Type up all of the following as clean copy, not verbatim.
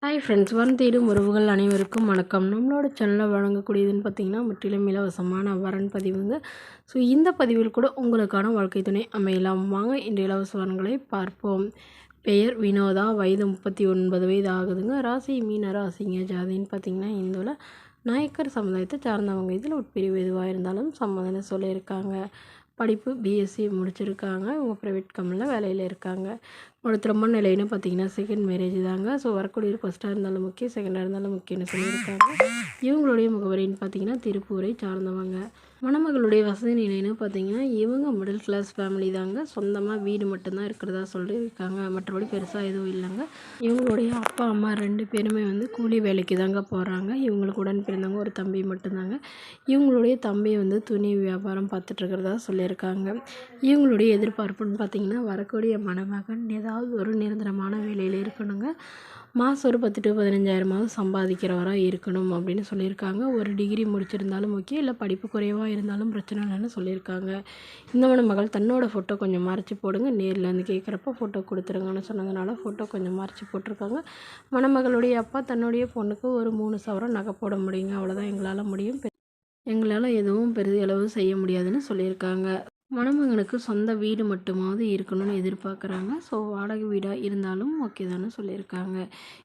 Hi friends, தேடும் உறவுகள் அனைவருக்கும் வணக்கம். நம்மளோட சேனலில் வழங்கக்கூடியதுன்னு பார்த்தீங்கன்னா முற்றிலும் இலவசமான வரன் பதிவுங்க. ஸோ இந்த பதிவில் கூட உங்களுக்கான வாழ்க்கை துணை அமையலாம். வாங்க இந்த இலவச வரன்களை பார்ப்போம். பெயர் வினோதா, வயது 39 வயது ஆகுதுங்க. ராசி மீன ராசிங்க. ஜாதின்னு பார்த்தீங்கன்னா இந்துவில் நாயக்கர் சமுதாயத்தை சார்ந்தவங்க. இதில் உட்பிரிவு எதுவாக இருந்தாலும் சம்மதம்னு சொல்லியிருக்காங்க. படிப்பு பிஎஸ்சி முடிச்சிருக்காங்க. இவங்க ப்ரைவேட் கம்பெனியில் வேலையில் இருக்காங்க. உங்களோட திருமண நிலைன்னு பார்த்தீங்கன்னா செகண்ட் மேரேஜ் தாங்க. ஸோ வரக்கூடிய ஃபஸ்ட்டாக இருந்தாலும் முக்கியம், செகண்டாக இருந்தாலும் முக்கியம்னு சொல்லியிருக்காங்க. இவங்களுடைய முகவரின்னு பார்த்தீங்கன்னா திருப்பூரை சார்ந்தவங்க. மணமகளுடைய வசதி நிலைன்னு பார்த்தீங்கன்னா இவங்க மிடில் கிளாஸ் ஃபேமிலி தாங்க. சொந்தமாக வீடு மட்டும்தான் இருக்கிறதா சொல்லியிருக்காங்க. மற்றபடி பெருசாக எதுவும் இல்லைங்க. இவங்களுடைய அப்பா அம்மா 2 பேருமே கூலி வேலைக்கு தாங்க போகிறாங்க. இவங்களுக்கு உடன் பிறந்தவங்க ஒரு தம்பி மட்டும்தாங்க. இவங்களுடைய தம்பி துணி வியாபாரம் பார்த்துட்ருக்கிறதா சொல்லியிருக்காங்க. இவங்களுடைய எதிர்பார்ப்புன்னு பார்த்தீங்கன்னா வரக்கூடிய மணமகன் ஏதாவது ஒரு நிரந்தரமான வேலையில் இருக்கணுங்க. மாதம் ஒரு 10 to 15,000 சம்பாதிக்கிறவராக இருக்கணும் அப்படின்னு சொல்லியிருக்காங்க. ஒரு டிகிரி முடிச்சிருந்தாலும் முக்கியம், இல்லை படிப்பு குறைவாக இருந்தாலும் பிரச்சனை இல்லைன்னு சொல்லியிருக்காங்க. இந்த மணமகள் தன்னோட ஃபோட்டோ கொஞ்சம் மறைச்சி போடுங்க, நேரில் கேட்குறப்ப ஃபோட்டோ கொடுத்துருங்கன்னு சொன்னதுனால ஃபோட்டோ கொஞ்சம் மறைச்சி போட்டிருக்காங்க. மணமகளுடைய அப்பா தன்னுடைய பொண்ணுக்கு ஒரு 3 சவரம் நகை போட முடியுங்க, அவ்வளோதான் எங்களால் முடியும், எங்களால் எதுவும் பெரிதளவு செய்ய முடியாதுன்னு சொல்லியிருக்காங்க. மணமகனுக்கு சொந்த வீடு மட்டுமாவது இருக்கணும்னு எதிர்பார்க்குறாங்க. ஸோ வாடகை வீடாக இருந்தாலும் ஓகே தானே சொல்லியிருக்காங்க.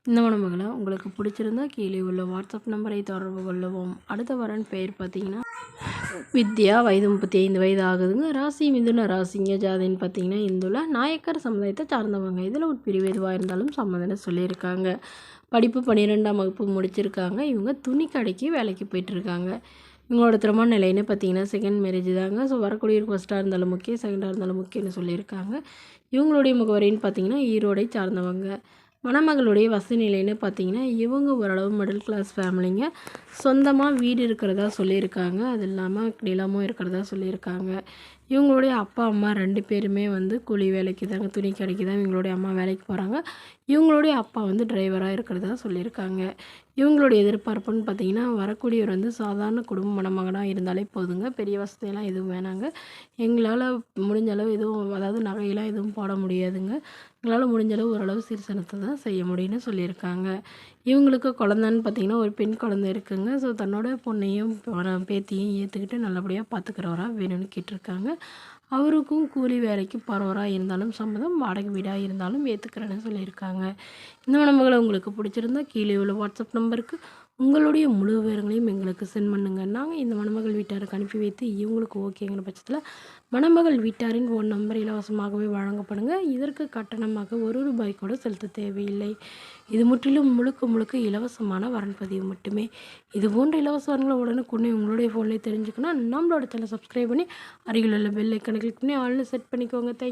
இந்த மணமகளை உங்களுக்கு பிடிச்சிருந்தா கீழே உள்ள வாட்ஸ்அப் நம்பரை தொடர்பு கொள்ளவும். அடுத்த வரன் பெயர் பார்த்தீங்கன்னா வித்யா, வயது 35 வயது ஆகுதுங்க. ராசி மிதுன ராசிங்க. ஜாதின்னு பார்த்தீங்கன்னா இந்துல நாயக்கர் சமுதாயத்தை சார்ந்தவங்க. இதில் உட்பிரிவு எதுவாக இருந்தாலும் சம்மதம்னு சொல்லியிருக்காங்க. படிப்பு 12ஆம் வகுப்பு முடிச்சிருக்காங்க. இவங்க துணி கடைக்கு வேலைக்கு போயிட்டுருக்காங்க. இவங்களோட திருமண நிலைன்னு பார்த்தீங்கன்னா செகண்ட் மேரேஜ் தாங்க. ஸோ வரக்கூடிய ஃபஸ்ட்டாக இருந்தாலும் முக்கியம், செகண்டாக இருந்தாலும் முக்கியம்னு சொல்லியிருக்காங்க. இவங்களுடைய முகவரின்னு பார்த்தீங்கன்னா ஈரோடை சார்ந்தவங்க. மணமகளுடைய வசதி நிலைன்னு பார்த்தீங்கன்னா இவங்க ஓரளவு மிடில் கிளாஸ் ஃபேமிலிங்க. சொந்தமாக வீடு இருக்கிறதா சொல்லியிருக்காங்க. அது இல்லாமல் நிலமும் இருக்கிறதா சொல்லியிருக்காங்க. இவங்களுடைய அப்பா அம்மா 2 பேருமே கூலி வேலைக்கு தாங்க, துணி கடைக்கு தான் இவங்களுடைய அம்மா வேலைக்கு போகிறாங்க. இவங்களுடைய அப்பா டிரைவராக இருக்கிறதா சொல்லியிருக்காங்க. இவங்களுடைய எதிர்பார்ப்புன்னு பார்த்தீங்கன்னா வரக்கூடியவர் சாதாரண குடும்ப மணமகனாக இருந்தாலே போதுங்க, பெரிய வசதியெல்லாம் எதுவும் வேணாங்க. எங்களால் முடிஞ்ச அளவு எதுவும், அதாவது நகையெல்லாம் எதுவும் போட முடியாதுங்க. எங்களால் முடிஞ்சளவு ஓரளவு சீர்சனத்தை தான் செய்ய முடியும்னு சொல்லியிருக்காங்க. இவங்களுக்கு குழந்தைன்னு பார்த்தீங்கன்னா ஒரு பெண் குழந்தை இருக்குங்க. ஸோ தன்னோட பொண்ணையும் பேத்தியும் ஏற்றுக்கிட்டு நல்லபடியாக பார்த்துக்கிறவராக வேணும்னு கேட்டிருக்காங்க. அவருக்கும் கூலி வேலைக்கு போகிறவராக இருந்தாலும் சம்மதம், வாடகை வீடாக இருந்தாலும் ஏற்றுக்கிறேன்னு சொல்லியிருக்காங்க. இந்த மணமகளை உங்களுக்கு பிடிச்சிருந்தா கீழே உள்ள வாட்ஸ்அப் நம்பருக்கு உங்களுடைய முழு விவரங்களையும் எங்களுக்கு சென்ட் பண்ணுங்கள். நாங்கள் இந்த மணமகள் வீட்டாருக்கு அனுப்பி வைத்து இவங்களுக்கு ஓகேங்கிற பட்சத்தில் மணமகள் வீட்டாரின் ஃபோன் நம்பர் இலவசமாகவே வழங்கப்படுங்க. இதற்கு கட்டணமாக ₹1 கூட செலுத்த தேவையில்லை. இது முற்றிலும் முழுக்க இலவசமான வரன் பதிவு மட்டுமே. இது போன்ற இலவச வரன்களை உடனுக்குடனே உங்களுடைய ஃபோன்லேயே தெரிஞ்சுக்கணும். நம்மளோட சேனலை சப்ஸ்கிரைப் பண்ணி அருகில் உள்ள பெல் ஐக்கனை கிளிக் பண்ணி ஆல்னு செட் பண்ணிக்கோங்க. தேங்க்யூ.